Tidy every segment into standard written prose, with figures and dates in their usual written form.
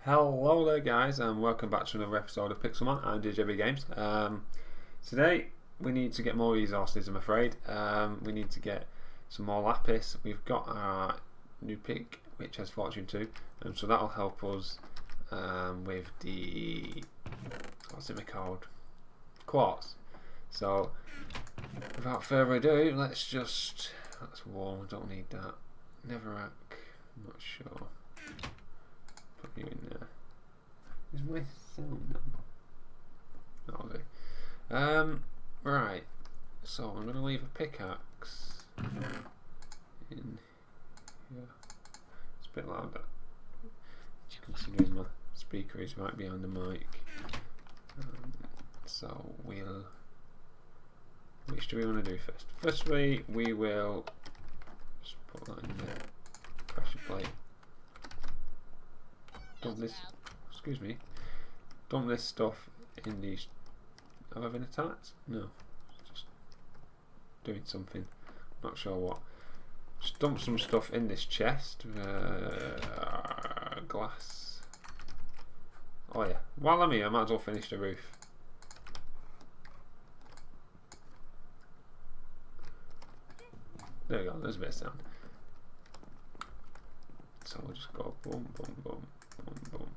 Hello there guys and welcome back to another episode of Pixelmon and Dblhattrick Games. Today we need to get more resources, I'm afraid. We need to get some more lapis. We've got our new pick which has fortune 2 and so that'll help us with the, what's it called? Quartz. So without further ado, that's warm, I don't need that. Netherrack, I'm not sure. Put you in there. Is my sound on? That'll do. Right. So I'm gonna leave a pickaxe in here. It's a bit louder. Considering my speaker is right behind the mic. So we'll. Which do we want to do first? Firstly, we will just put that in there. Pressure plate. Dump this. Excuse me. Dump this stuff in these. Have I been attacked? No. Just doing something. Not sure what. Just dump some stuff in this chest. Glass. Oh yeah. While I'm here, I might as well finish the roof. There we go. There's a bit of sound. So we'll just go boom, boom, boom. Boom, boom.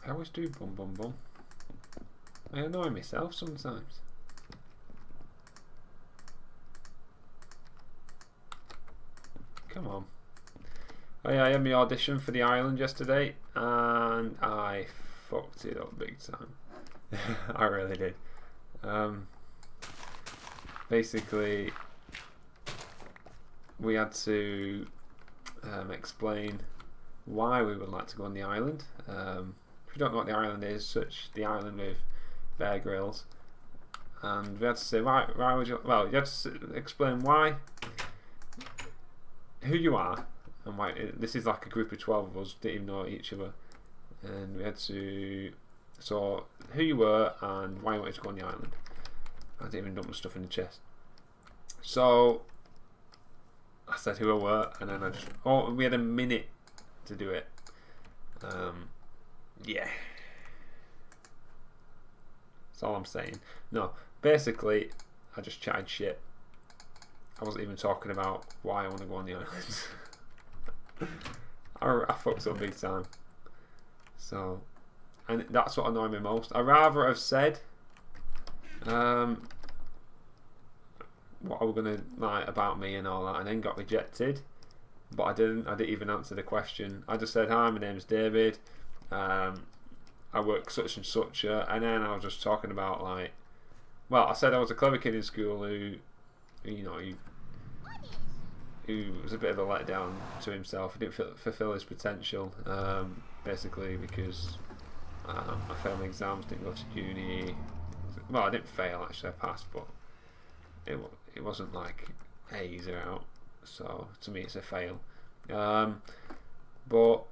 I always do boom, boom, boom. I annoy myself sometimes. Come on. Oh yeah, I had my audition for the island yesterday and I fucked it up big time. I really did. Basically, we had to explain why we would like to go on the island. If you don't know what the island is, search the island with Bear Grylls. And we had to say why would you, well, you had to explain why, who you are, and why. This is like a group of 12 of us, didn't even know each other, and we had to, so who you were and why you wanted to go on the island. I didn't even dump the stuff in the chest. So I said who I were, and then I just, we had a minute to do it. Yeah, that's all I'm saying. No, basically I just chatted shit. I wasn't even talking about why I want to go on the island. I fucked up big time. So, and that's what annoyed me most. I'd rather have said what I was gonna like about me and all that, and then got rejected. But I didn't even answer the question. I just said, hi, my name's David. I work such and such, and then I was just talking about like, well, I said I was a clever kid in school who was a bit of a letdown to himself. He didn't fulfill his potential, basically because I failed my exams, didn't go to uni. Well, I didn't fail actually, I passed, but it wasn't like A's are out. So to me it's a fail. But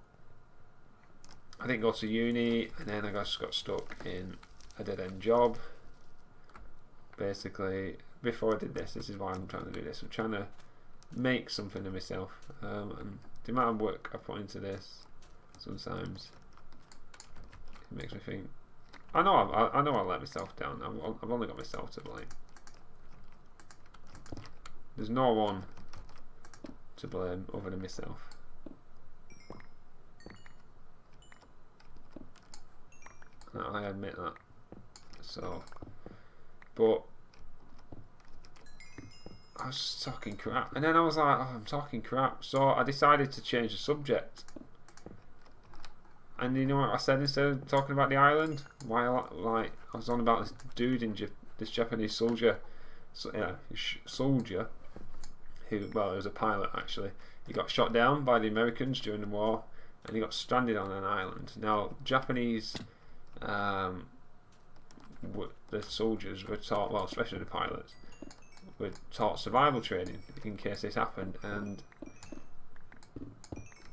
I didn't go to uni, and then I just got stuck in a dead-end job. Basically, before I did this is why I'm trying to do this. I'm trying to make something of myself, and the amount of work I put into this sometimes it makes me think. I know I let myself down. I've only got myself to blame. There's no one to blame other than myself. I admit that. So, but I was just talking crap, and then I was like, oh, I'm talking crap. So I decided to change the subject. And you know what I said instead of talking about the island? Like I was on about this dude in this Japanese soldier. So, yeah, soldier. Who, well, it was a pilot actually. He got shot down by the Americans during the war, and he got stranded on an island. Now, Japanese, the soldiers were taught, well, especially the pilots, were taught survival training in case this happened. And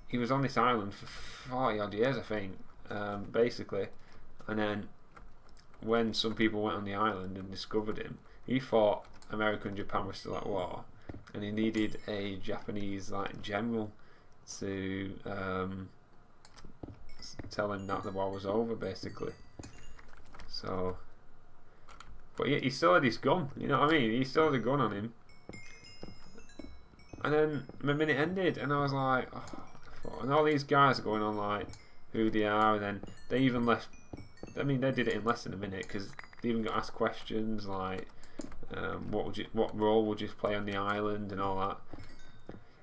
he was on this island for 40 odd years, I think, basically. And then when some people went on the island and discovered him, he thought America and Japan were still at war, and he needed a Japanese like general to tell him that the war was over, basically. So, but he still had his gun, you know what I mean? He still had a gun on him. And then the minute ended, and I was like, oh, what the fuck? And all these guys are going on like who they are, and then they even left. I mean, they did it in less than a minute because they even got asked questions like, what role would you play on the island and all that.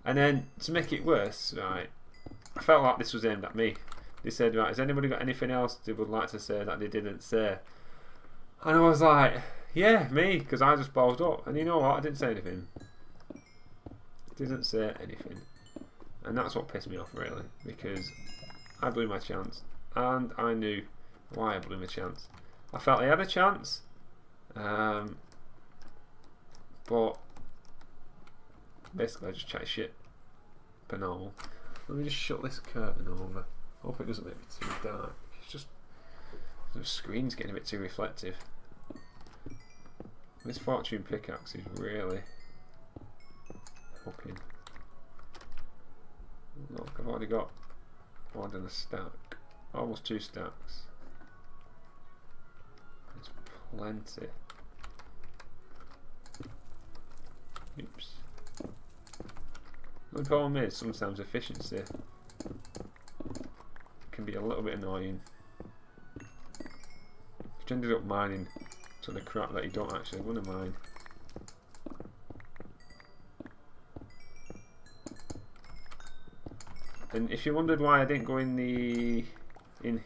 And then to make it worse, right, I felt like this was aimed at me. They said, right, has anybody got anything else they would like to say that they didn't say? And I was like, yeah, me, because I just ballsed up. And you know what? I didn't say anything. Didn't say anything. And that's what pissed me off, really, because I blew my chance. And I knew why I blew my chance. I felt I had a chance, but basically I just chatted shit per normal. Let me just shut this curtain over. Hope it doesn't make it too dark. It's just the screen's getting a bit too reflective. This fortune pickaxe is really hooking. Look, I've already got more than a stack. Almost 2 stacks. There's plenty. Oops. The problem is sometimes efficiency can be a little bit annoying. You ended up mining to the crap that you don't actually want to mine. And if you wondered why I didn't go in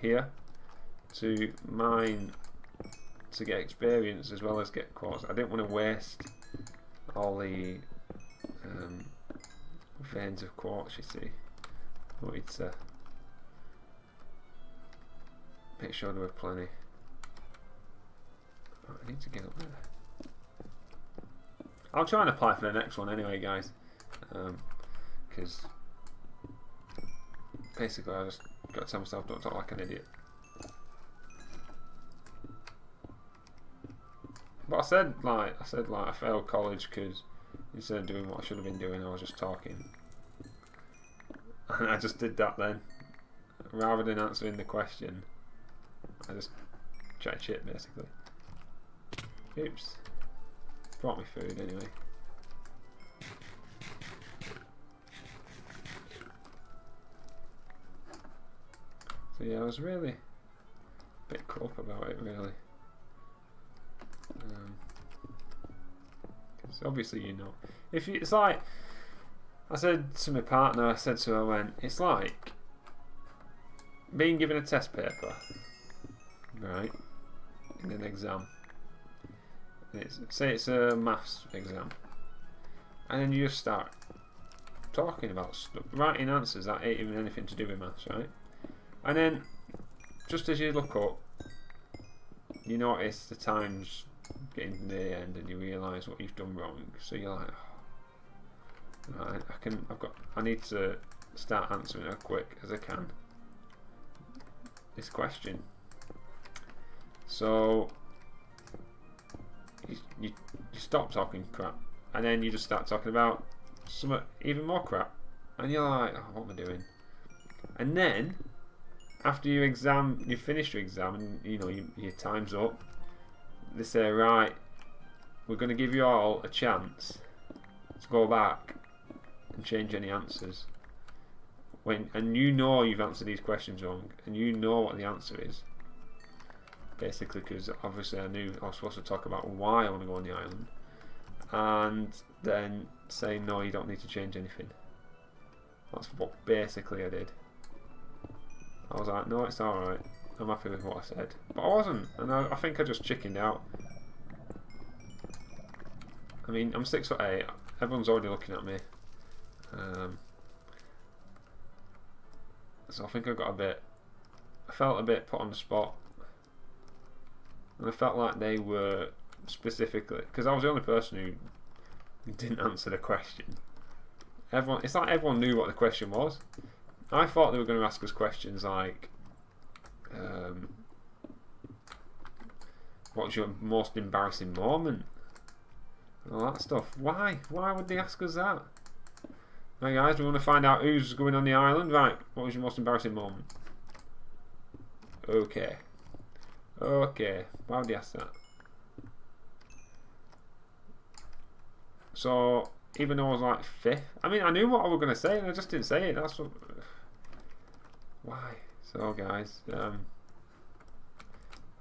here to mine to get experience as well as get quartz, I didn't want to waste all the veins of quartz, you see. I wanted to make sure there were plenty. Oh, I need to get up there. I'll try and apply for the next one anyway, guys, because basically I just got to tell myself don't talk like an idiot. But I said I failed college because instead of doing what I should have been doing, I was just talking. And I just did that then. Rather than answering the question, I just chatted shit basically. Oops. Brought me food anyway. So yeah, I was really a bit cut up about it, really. Because obviously, you know, if you, it's like I said to my partner, I said to her, I went, it's like being given a test paper, right, in an exam. Say it's a maths exam, and then you just start talking about stuff, writing answers that ain't even anything to do with maths, right? And then just as you look up, you notice the time's getting to the end, and you realise what you've done wrong. So you're like, oh, right, I need to start answering as quick as I can this question. So you stop talking crap, and then you just start talking about some even more crap, and you're like, oh, what am I doing? And then after you finish your exam, and you know your time's up, they say, right, we're going to give you all a chance to go back and change any answers. And you know you've answered these questions wrong, and you know what the answer is. Basically, because obviously I knew I was supposed to talk about why I want to go on the island, and then say no, you don't need to change anything. That's what basically I did. I was like, no, it's alright, I'm happy with what I said. But I wasn't, and I think I just chickened out. I mean, I'm 6'8", everyone's already looking at me. So I think I felt a bit put on the spot. And I felt like they were specifically, because I was the only person who didn't answer the question. It's like everyone knew what the question was. I thought they were going to ask us questions like, what's your most embarrassing moment? And all that stuff. Why? Why would they ask us that? Right, guys, we want to find out who's going on the island. Right, what was your most embarrassing moment? Okay. Okay. Why would you ask that? So, even though I was like 5th, I mean, I knew what I was going to say and I just didn't say it. That's what. Why? So, guys,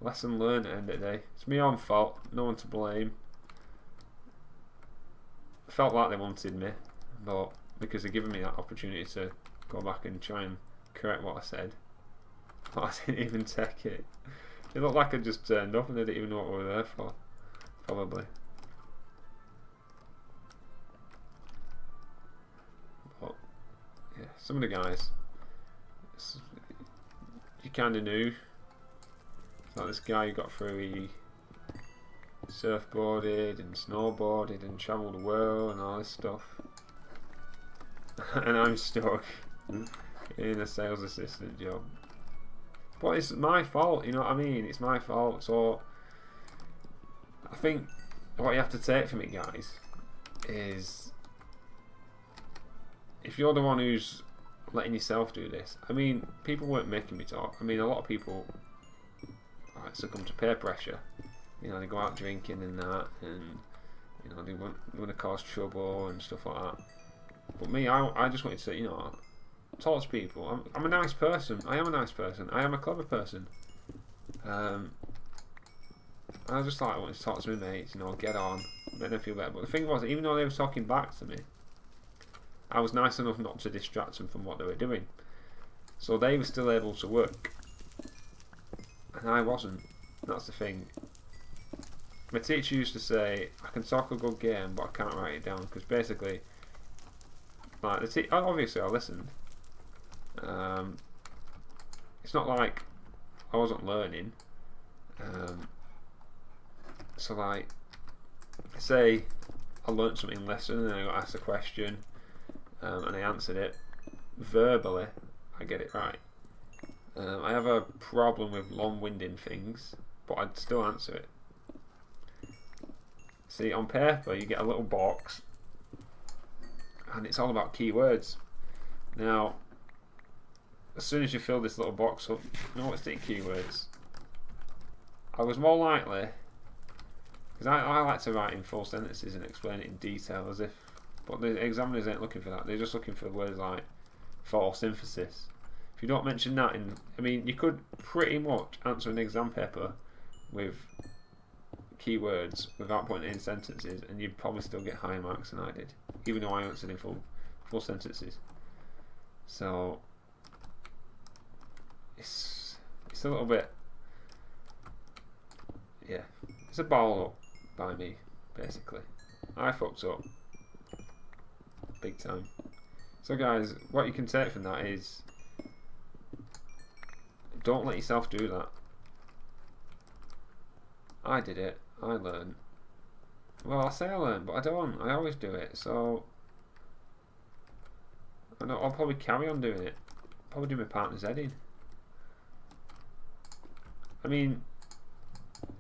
lesson learned at the end of the day. It's my own fault. No one to blame. I felt like they wanted me, but because they're giving me that opportunity to go back and try and correct what I said, but I didn't even take it. It looked like I just turned up and they didn't even know what we were there for. Probably. But yeah, some of the guys, you kind of knew. It's like this guy who got through, he surfboarded and snowboarded and travelled the world and all this stuff. And I'm stuck in a sales assistant job. But it's my fault, you know what I mean? It's my fault. So I think what you have to take from it, guys, is if you're the one who's letting yourself do this, I mean, people weren't making me talk. I mean, a lot of people succumb to peer pressure. You know, they go out drinking and that, and you know, they want to cause trouble and stuff like that. But me, I just wanted to, you know, talk to people. I'm a nice person. I am a nice person. I am a clever person. I just like wanted to talk to my mates, you know, get on, make them feel better. But the thing was, even though they were talking back to me, I was nice enough not to distract them from what they were doing. So they were still able to work, and I wasn't. That's the thing. My teacher used to say, I can talk a good game, but I can't write it down, because basically, like, obviously I listened. It's not like I wasn't learning. So like, say I learnt something in lesson and I got asked a question, and I answered it verbally, I get it right. I have a problem with long-winding things, but I'd still answer it. See, on paper you get a little box and it's all about keywords. Now, as soon as you fill this little box up, you know what's the keywords? I was more likely, because I like to write in full sentences and explain it in detail as if, but the examiners ain't looking for that. They're just looking for words like photosynthesis. If you don't mention that in, I mean, you could pretty much answer an exam paper with keywords without putting it in sentences, and you'd probably still get higher marks than I did, even though I answered in full sentences. So it's a little bit, yeah, it's a ball up by me, basically. I fucked up big time. So guys, what you can take from that is, don't let yourself do that. I did it. I learned. Well, I say I learned, but I don't. I always do it. So I'll probably carry on doing it. Probably do my partner's heading. I mean,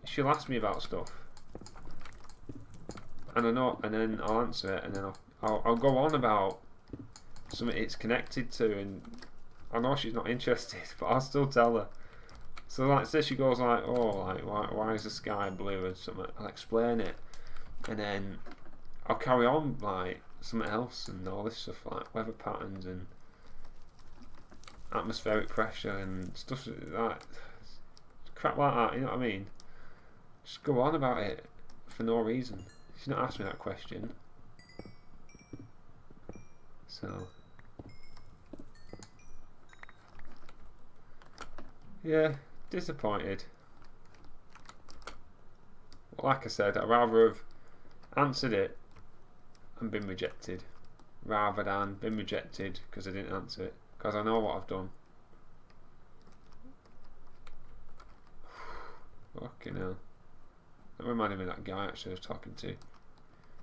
she'll ask me about stuff, and I know, and then I'll answer it, and then I'll go on about something it's connected to, and I know she's not interested, but I'll still tell her. So like, say she goes like, oh, like why is the sky blue or something? I'll explain it, and then I'll carry on like something else and all this stuff like weather patterns and atmospheric pressure and stuff like that, crap like that. You know what I mean? Just go on about it for no reason. She's not asked me that question, so yeah. Disappointed. Well, like I said, I'd rather have answered it and been rejected rather than been rejected because I didn't answer it, because I know what I've done. Fucking hell. That reminded me of that guy actually I was talking to.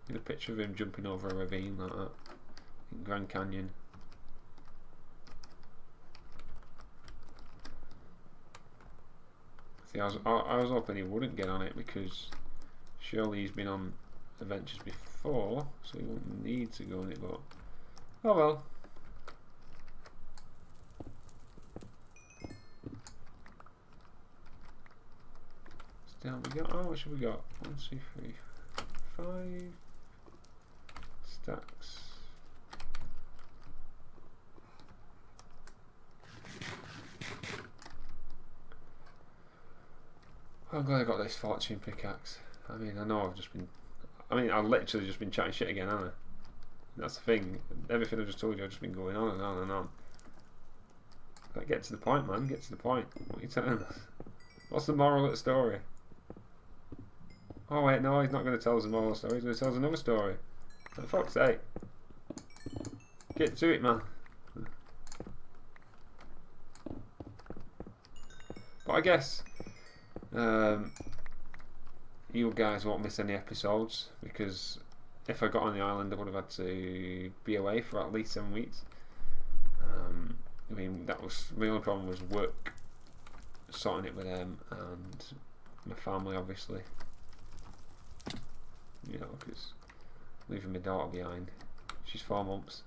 In a picture of him jumping over a ravine like that in Grand Canyon. See, I was hoping he wouldn't get on it, because surely he's been on adventures before, so he won't need to go on it, but oh well. Down we got. Oh, what should we got? 1, 2, 3, 5 stacks. I'm glad I got this fortune pickaxe. I mean, I know I've literally just been chatting shit again, haven't I? That's the thing. Everything I just told you, I've just been going on and on and on. Like, get to the point, man. Get to the point. What are you telling us? What's the moral of the story? Oh wait, no, he's not going to tell us the moral story. He's going to tell us another story. For fuck's sake. Get to it, man. But I guess you guys won't miss any episodes, because if I got on the island I would have had to be away for at least 7 weeks. I mean, that was my only problem, was work, sorting it with them, and my family, obviously. You know, because leaving my daughter behind. She's 4 months.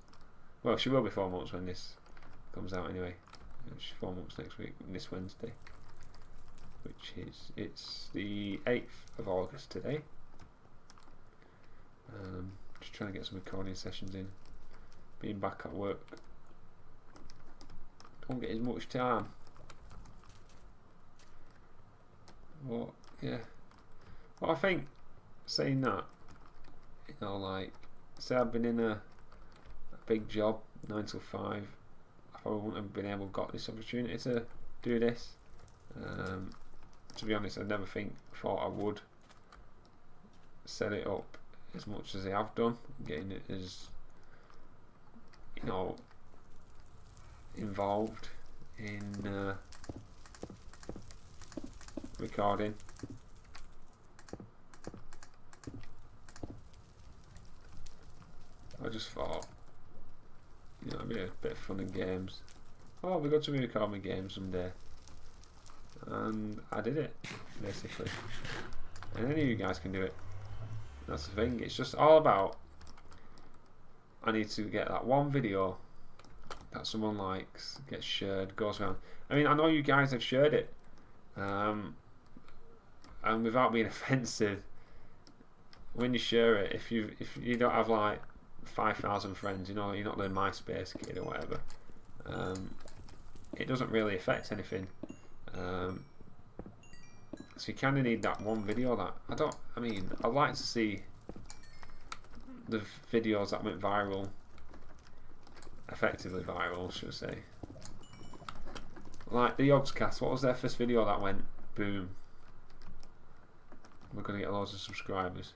Well, she will be 4 months when this comes out anyway. She's 4 months next week, this Wednesday. Which is, it's the 8th of August today. Just trying to get some recording sessions in. Being back at work, don't get as much time. But yeah, well, I think, saying that, you know, like, say I've been in a big job, 9 till 5, I probably wouldn't have been able to got this opportunity to do this. To be honest, I never thought I would set it up as much as I have done, getting it as, you know, involved in recording. I just thought, you know, it'd be a bit of fun and games. Oh, we got to record my game someday. And I did it, basically. And any of you guys can do it. That's the thing. It's just all about, I need to get that one video that someone likes, gets shared, goes around. I mean, I know you guys have shared it, and without being offensive, when you share it, if you don't have like 5,000 friends, you know, you're not the MySpace kid or whatever, it doesn't really affect anything. So you kind of need that one video that I'd like to see the videos that went viral, effectively viral, should I say. Like the Yogscast, what was their first video that went boom? We're going to get loads of subscribers.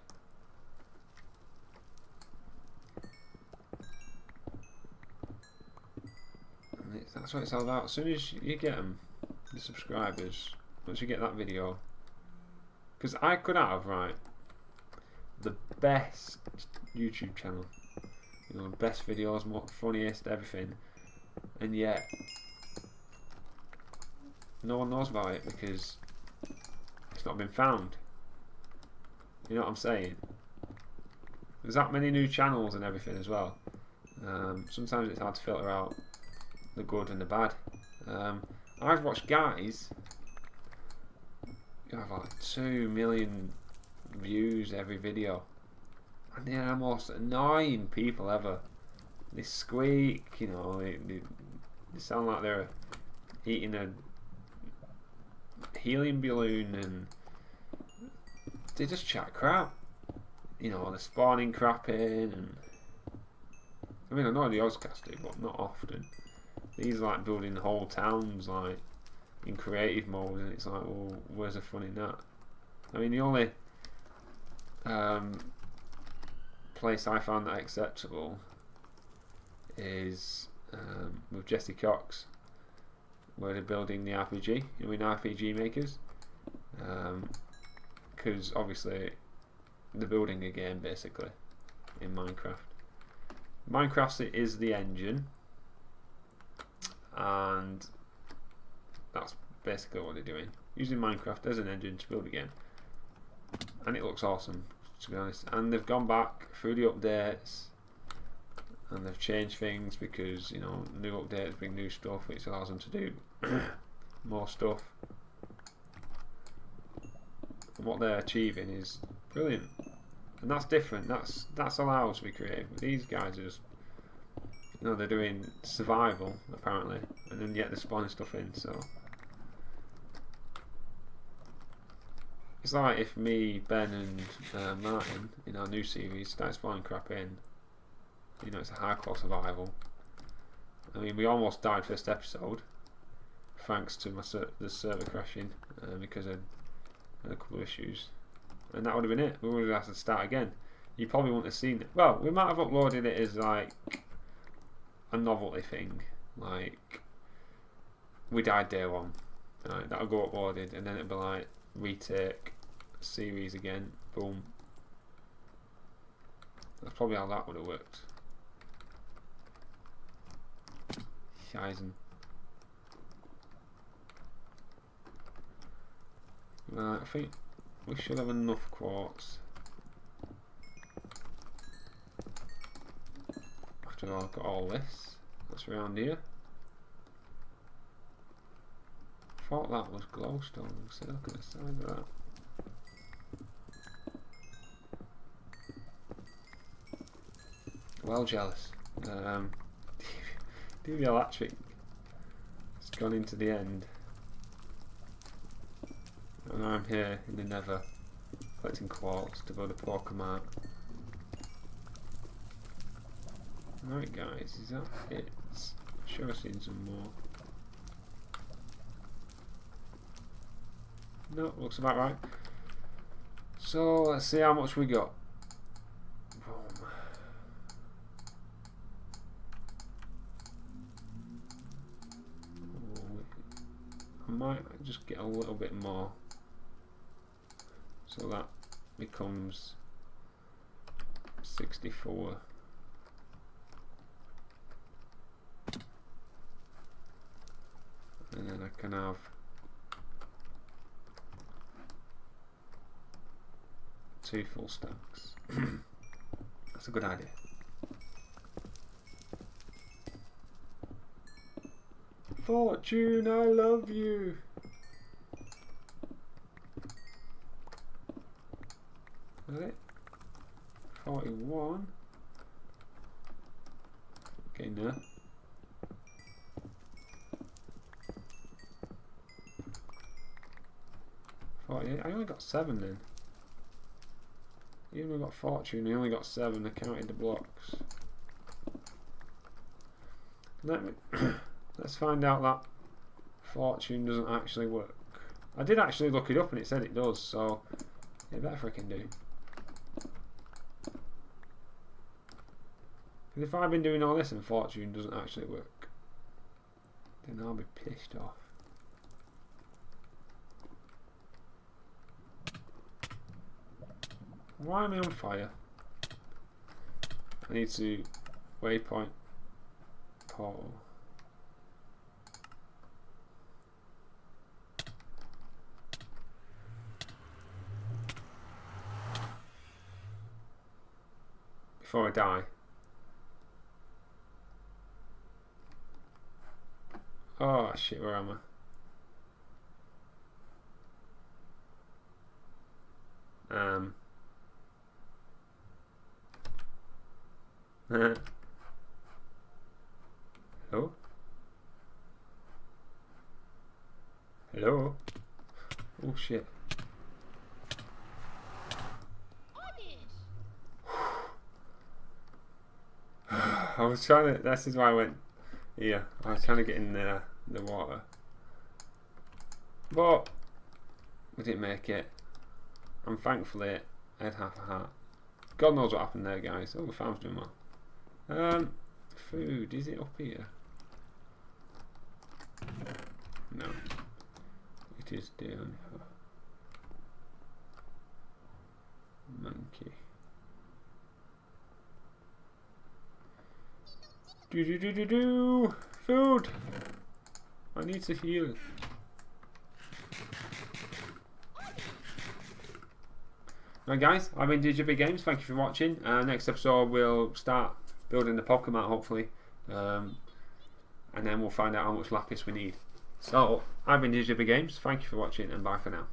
And that's what it's all about. As soon as you get them, the subscribers, once you get that video, because I could have, right, the best YouTube channel, you know, best videos, funniest, everything, and yet no one knows about it because it's not been found. You know what I'm saying? There's that many new channels and everything as well. Sometimes it's hard to filter out the good and the bad. I've watched guys who have like 2 million views every video, and they're the most annoying people ever. They squeak, you know, they sound like they're eating a helium balloon, and they just chat crap. You know, they're spawning crap in, and I mean, I know the Ozcast do, but not often. These like building whole towns like in creative mode, and it's like, well, where's the fun in that? I mean, the only place I found that acceptable is with Jesse Cox, where they're building the RPG, you know, in RPG makers, because obviously they're building a game basically in Minecraft. Minecraft is the engine, and that's basically what they're doing, using Minecraft as an engine to build a game, and it looks awesome, to be honest. And they've gone back through the updates and they've changed things, because, you know, new updates bring new stuff, which allows them to do more stuff. and what they're achieving is brilliant, and that's different. That's allowed to be creative. But these guys are just, you know, they're doing survival apparently, and then yet they're spawning stuff in. So it's like if me, Ben, and Martin in our new series start spawning crap in. You know, it's a hardcore survival. I mean, we almost died first episode, thanks to the server crashing because of a couple of issues, and that would have been it. We would have had to start again. You probably wouldn't have seen it. Well, we might have uploaded it as like a novelty thing, like we died day one. Right, that'll go uploaded, and then it'll be like retake series again. Boom. That's probably how that would have worked. Scheisen. Right, I think we should have enough quartz. After all, I've got all this. That's around here. I thought that was glowstone. So look at the size of that. Well jealous. Dblhattrick has gone into the end, and I'm here in the Nether collecting quartz to build a Pokemon. Right guys, is that it? I'm sure I've seen some more. No, looks about right. So let's see how much we got. Boom. I might just get a little bit more, so that becomes 64. And then I can have 2 full stacks. That's a good idea. Fortune, I love you. Is it? 41. Getting there. 48. I only got 7 then. Even though I got fortune, I only got 7. I counted the blocks. Let's find out that fortune doesn't actually work. I did actually look it up and it said it does, so it better freaking do. Because if I've been doing all this and fortune doesn't actually work, then I'll be pissed off. Why am I on fire? I need to waypoint portal. Before I die. Oh shit, where am I? Hello? Hello? Oh shit. I was trying to, this is why I went here. I was trying to get in the water. But we didn't make it. And thankfully I had half a heart. God knows what happened there, guys. Oh, the farm's doing well. Food, is it up here? No. It is down here. Monkey. Do. Food! I need to heal. Right guys, I've been Dblhattrick Games, thank you for watching. Next episode we'll start building the Pokemon hopefully. And then we'll find out how much lapis we need. So, I've been Dblhattrick Games, thank you for watching and bye for now.